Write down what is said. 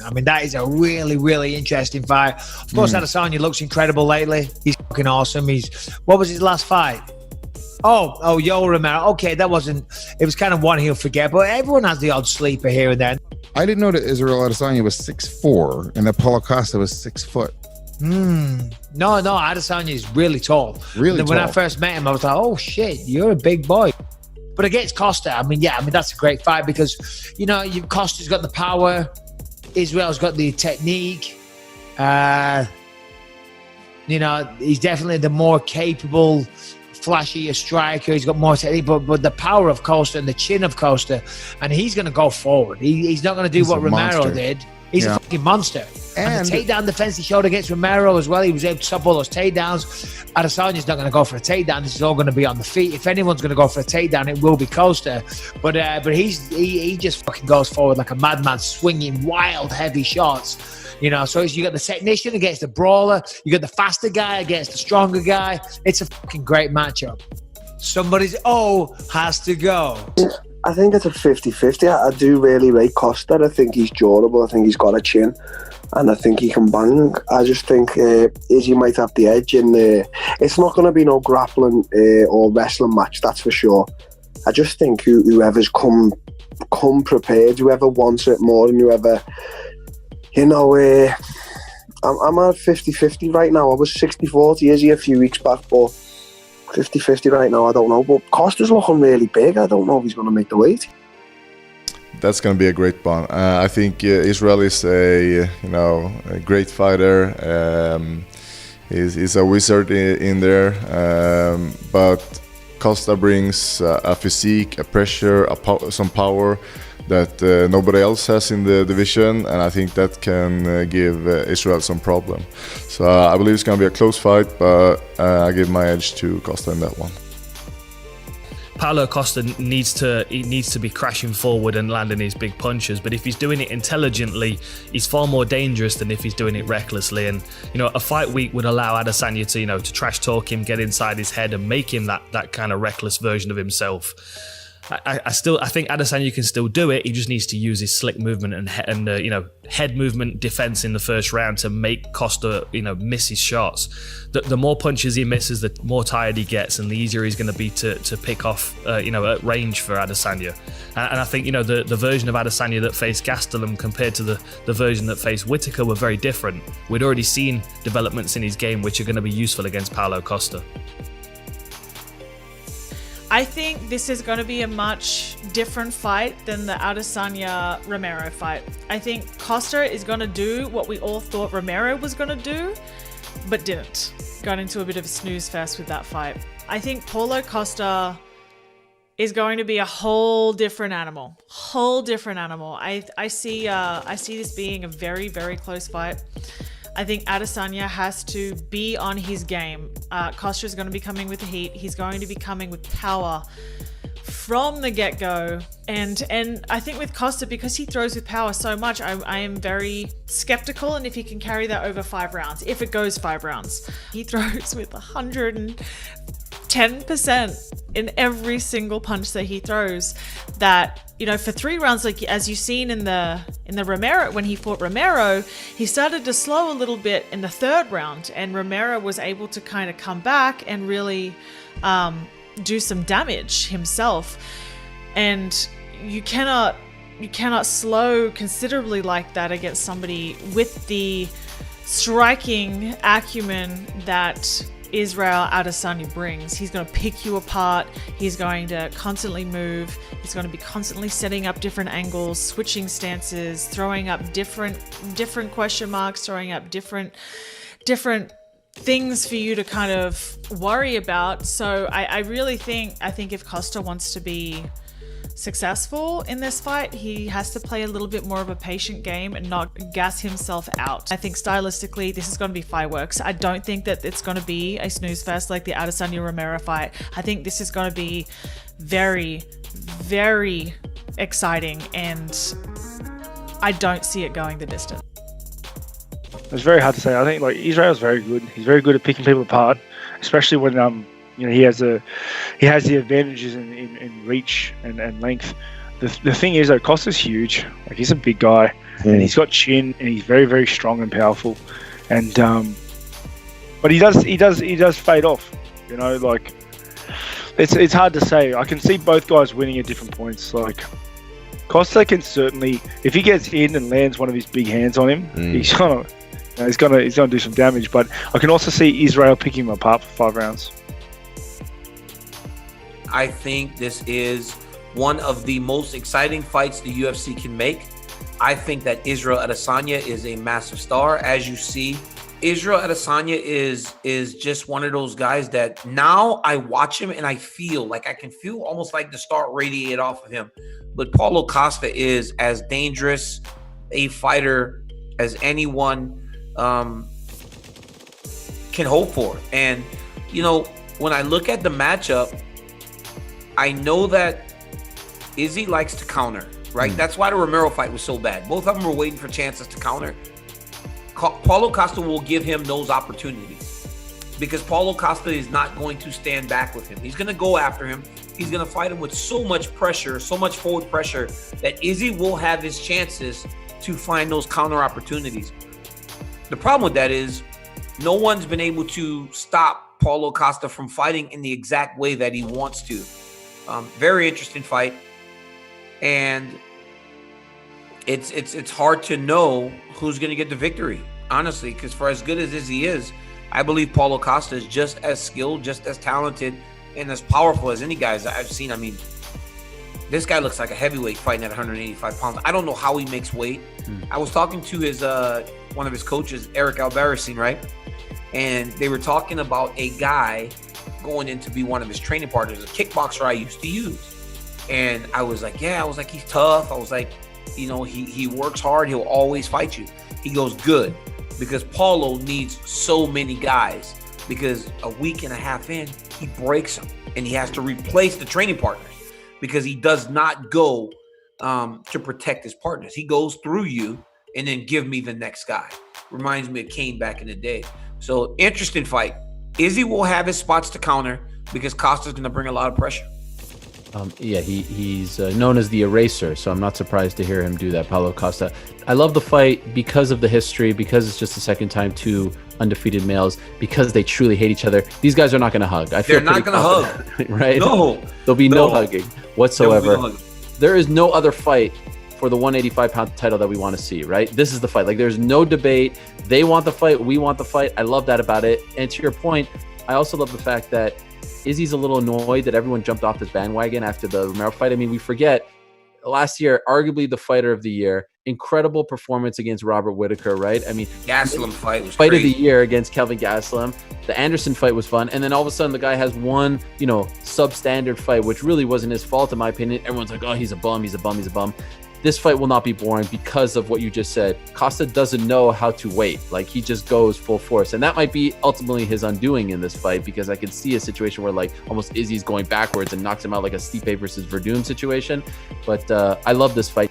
I mean, that is a really, really interesting fight. Of course, Adesanya looks incredible lately. He's fucking awesome. What was his last fight? Oh, Yoel Romero. Okay, it was kind of one he'll forget, but everyone has the odd sleeper here and there. I didn't know that Israel Adesanya was 6'4" and that Paulo Costa was 6 foot. No, Adesanya is really tall. When I first met him, I was like, oh shit, you're a big boy. But against Costa, I mean, that's a great fight because, Costa's got the power, Israel's got the technique. He's definitely the more capable, flashier striker. He's got more technique, but the power of Costa and the chin of Costa, and he's going to go forward. He's not going to do what Romero did. He's a fucking monster. And the takedown defense he showed against Romero as well, he was able to stop all those takedowns. Adesanya's not going to go for a takedown. This is all going to be on the feet. If anyone's going to go for a takedown, it will be Costa. But he just fucking goes forward like a madman, swinging wild, heavy shots. So you got the technician against the brawler. You got the faster guy against the stronger guy. It's a fucking great matchup. Somebody's has to go. I think it's a 50-50. I do really rate Costa. I think he's durable. I think he's got a chin. And I think he can bang. I just think Izzy might have the edge. And it's not going to be no grappling or wrestling match, that's for sure. I just think whoever's come prepared, whoever wants it more than whoever... I'm at 50-50 right now. I was 60-40 Izzy a few weeks back, but 50-50 right now, I don't know. But Costa's looking really big. I don't know if he's going to make the weight. That's going to be a great one. I think Israel is a great fighter. He's a wizard in there. But Costa brings a physique, a pressure, some power that nobody else has in the division, and I think that can give Israel some problem. So I believe it's going to be a close fight, but I give my edge to Costa in that one. Paulo Costa needs to be crashing forward and landing his big punches, but if he's doing it intelligently, he's far more dangerous than if he's doing it recklessly. And a fight week would allow Adesanya to trash talk him, get inside his head, and make him that kind of reckless version of himself. I think Adesanya can still do it. He just needs to use his slick movement and head movement defense in the first round to make Costa miss his shots. The more punches he misses, the more tired he gets, and the easier he's going to be to pick off at range for Adesanya. And I think the version of Adesanya that faced Gastelum compared to the version that faced Whittaker were very different. We'd already seen developments in his game which are going to be useful against Paulo Costa. I think this is going to be a much different fight than the Adesanya-Romero fight. I think Costa is going to do what we all thought Romero was going to do, but didn't. Got into a bit of a snooze fest with that fight. I think Paulo Costa is going to be a whole different animal. I see this being a very, very close fight. I think Adesanya has to be on his game. Costa is going to be coming with the heat. He's going to be coming with power from the get-go. And I think with Costa, because he throws with power so much, I am very skeptical and if he can carry that over 5 rounds, if it goes 5 rounds. He throws with 110% in every single punch that he throws, that for 3 rounds, like as you've seen in the Romero, when he fought Romero, he started to slow a little bit in the 3rd round, and Romero was able to kind of come back and really do some damage himself. And you cannot slow considerably like that against somebody with the striking acumen that Israel Adesanya brings. He's going to pick you apart. He's going to constantly move. He's going to be constantly setting up different angles, switching stances, throwing up different question marks, throwing up different things for you to kind of worry about. So I really think if Costa wants to be successful in this fight, he has to play a little bit more of a patient game and not gas himself out. I think stylistically this is going to be fireworks. I don't think that it's going to be a snooze fest like the Adesanya-Romero fight. I think this is going to be very, very exciting, and I don't see it going the distance. It's very hard to say. I think Israel's very good. He's very good at picking people apart, especially when he has the advantages in reach and length. the thing is, though, Costa's huge. Like, he's a big guy, and he's got chin, and he's very, very strong and powerful. And but he does fade off. You know, like it's hard to say. I can see both guys winning at different points. Like, Costa can certainly, if he gets in and lands one of his big hands on him, he's gonna do some damage. But I can also see Israel picking him apart for 5 rounds. I think this is one of the most exciting fights the UFC can make. I think that Israel Adesanya is a massive star. As you see, Israel Adesanya is just one of those guys that now I watch him and I feel like I can feel almost like the star radiate off of him. But Paulo Costa is as dangerous a fighter as anyone can hope for. And, you know, when I look at the matchup, I know that Izzy likes to counter, right? That's why the Romero fight was so bad. Both of them were waiting for chances to counter. Paulo Costa will give him those opportunities because Paulo Costa is not going to stand back with him. He's going to go after him. He's going to fight him with so much pressure, so much forward pressure that Izzy will have his chances to find those counter opportunities. The problem with that is no one's been able to stop Paulo Costa from fighting in the exact way that he wants to. Very interesting fight, and it's hard to know who's going to get the victory, honestly, because for as good as Izzy is, I believe Paulo Costa is just as skilled, just as talented, and as powerful as any guys I've seen. I mean, this guy looks like a heavyweight fighting at 185 pounds. I don't know how he makes weight. I was talking to his one of his coaches, Eric Albarracin, right? And they were talking about a guy going in to be one of his training partners, a kickboxer I used to use. And I was like, he's tough. I was like, you know, he works hard. He'll always fight you. He goes, good, because Paulo needs so many guys, because a week and a half in, he breaks them and he has to replace the training partners because he does not go to protect his partners. He goes through you and then give me the next guy. Reminds me of Kane back in the day. So interesting fight. Izzy will have his spots to counter because Costa's going to bring a lot of pressure. He's known as the eraser, so I'm not surprised to hear him do that, Paulo Costa. I love the fight because of the history, because it's just the second time 2 undefeated males, because they truly hate each other. These guys are not going to hug. They're not going to hug. Right? No. There'll be no hugging whatsoever. No hugging. There is no other fight for the 185-pound title that we want to see, right? This is the fight. Like, there's no debate. They want the fight. We want the fight. I love that about it. And to your point, I also love the fact that Izzy's a little annoyed that everyone jumped off this bandwagon after the Romero fight. I mean, we forget last year, arguably the fighter of the year, incredible performance against Robert Whittaker, right? I mean, Gastelum fight was fight crazy. of the year against Kelvin Gastelum. The Anderson fight was fun, and then all of a sudden the guy has one, substandard fight, which really wasn't his fault in my opinion. Everyone's like, oh, he's a bum. This fight will not be boring because of what you just said. Costa doesn't know how to wait. Like, he just goes full force. And that might be ultimately his undoing in this fight, because I could see a situation where, like, almost Izzy's going backwards and knocks him out like a Stipe versus Verdum situation. But I love this fight.